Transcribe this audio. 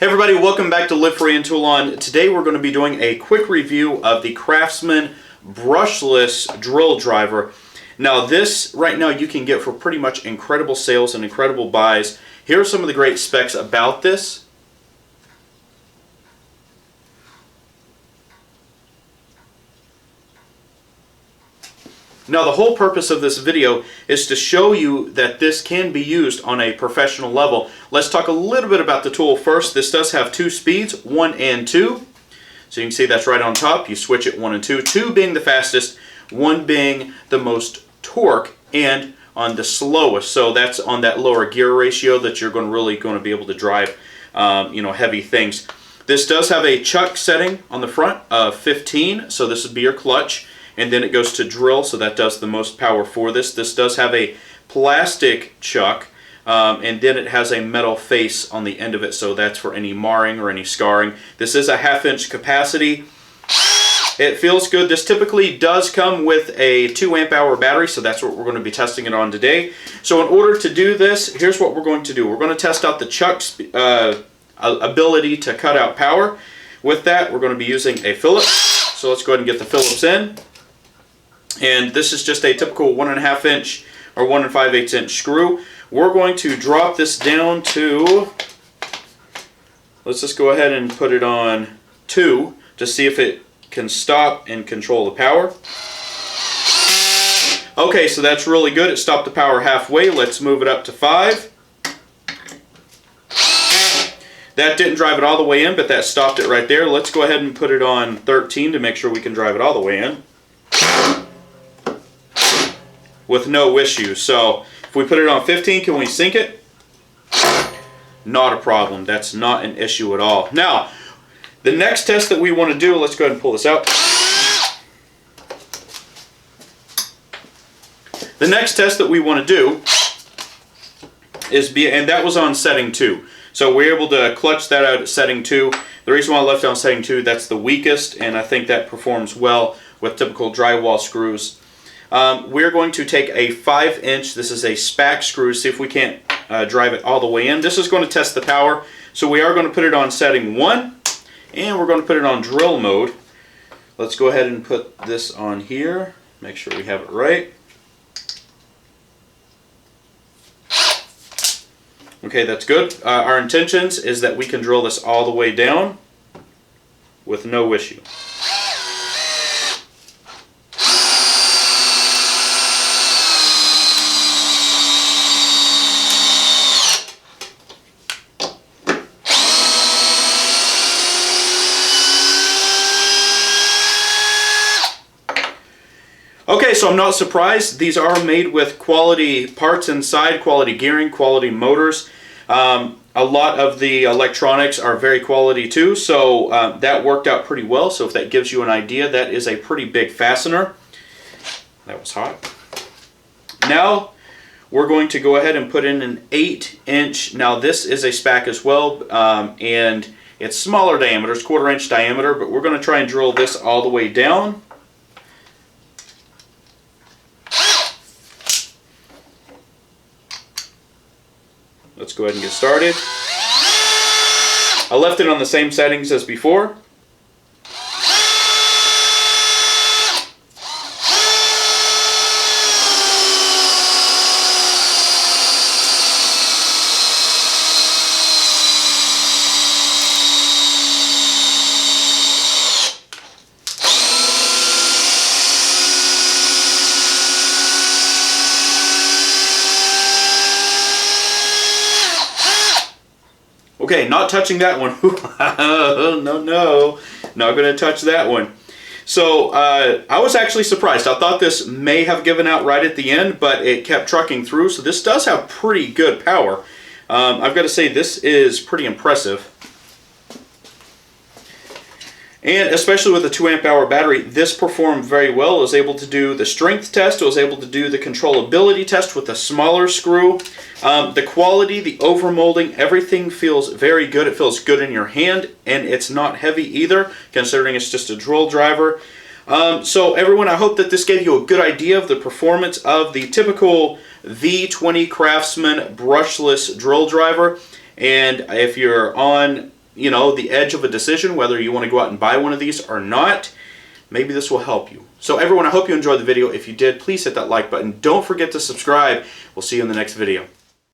Hey everybody, welcome back to Live Free and Tool On. Today we're going to be doing a quick review of the Craftsman brushless drill driver. Now this right now you can get for pretty much incredible sales and incredible buys. Here are some of the great specs about this. Now the whole purpose of this video is to show you that this can be used on a professional level. Let's talk a little bit about the tool first. This does have two speeds, 1 and 2. So you can see that's right on top. You switch it 1 and 2. 2 being the fastest, 1 being the most torque and on the slowest. So that's on that lower gear ratio that you're really going to be able to drive heavy things. This does have a chuck setting on the front of 15, so this would be your clutch. And then it goes to drill, so that does the most power for this. This does have a plastic chuck, and then it has a metal face on the end of it, so that's for any marring or any scarring. This is a 1/2 inch capacity. It feels good. This typically does come with a 2 amp hour battery, so that's what we're going to be testing it on today. So in order to do this, here's what we're going to do. We're going to test out the chuck's ability to cut out power. With that, we're going to be using a Phillips. So let's go ahead and get the Phillips in. And this is just a typical 1.5 inch or 1 5/8 inch screw. We're going to drop this down to, let's just go ahead and put it on 2 to see if it can stop and control the power. Okay, so that's really good. It stopped the power halfway. Let's move it up to 5. That didn't drive it all the way in, but that stopped it right there. Let's go ahead and put it on 13 to make sure we can drive it all the way in with no issue. So if we put it on 15, can we sync it? Not a problem. That's not an issue at all. Now, the next test that we want to do, let's go ahead and pull this out. The next test that we want to do is and that was on setting 2. So we're able to clutch that out at setting 2. The reason why I left it on setting 2, that's the weakest, and I think that performs well with typical drywall screws. We're going to take a 5 inch, this is a SPAC screw, see if we can't drive it all the way in. This is going to test the power, so we are going to put it on setting 1, and we're going to put it on drill mode. Let's go ahead and put this on here, make sure we have it right. Okay, that's good. Our intentions is that we can drill this all the way down with no issue. Okay, so I'm not surprised. These are made with quality parts inside, quality gearing, quality motors. A lot of the electronics are very quality too, so that worked out pretty well. So if that gives you an idea, that is a pretty big fastener. That was hot. Now we're going to go ahead and put in an 8 inch. Now this is a SPAC as well, and it's smaller diameter, it's 1/4 inch diameter, but we're going to try and drill this all the way down. Let's go ahead and get started. I left it on the same settings as before. Okay, not touching that one. No, not going to touch that one. So I was actually surprised. I thought this may have given out right at the end, but it kept trucking through. So this does have pretty good power. I've got to say this is pretty impressive. And especially with a 2 amp hour battery, this performed very well. It was able to do the strength test. It was able to do the controllability test with a smaller screw. The quality, the overmolding, everything feels very good. It feels good in your hand, and it's not heavy either, considering it's just a drill driver. So everyone, I hope that this gave you a good idea of the performance of the typical V20 Craftsman brushless drill driver. And if you're on the edge of a decision whether you want to go out and buy one of these or not, maybe this will help you. So everyone, I hope you enjoyed the video. If you did, please hit that like button. Don't forget to subscribe. We'll see you in the next video.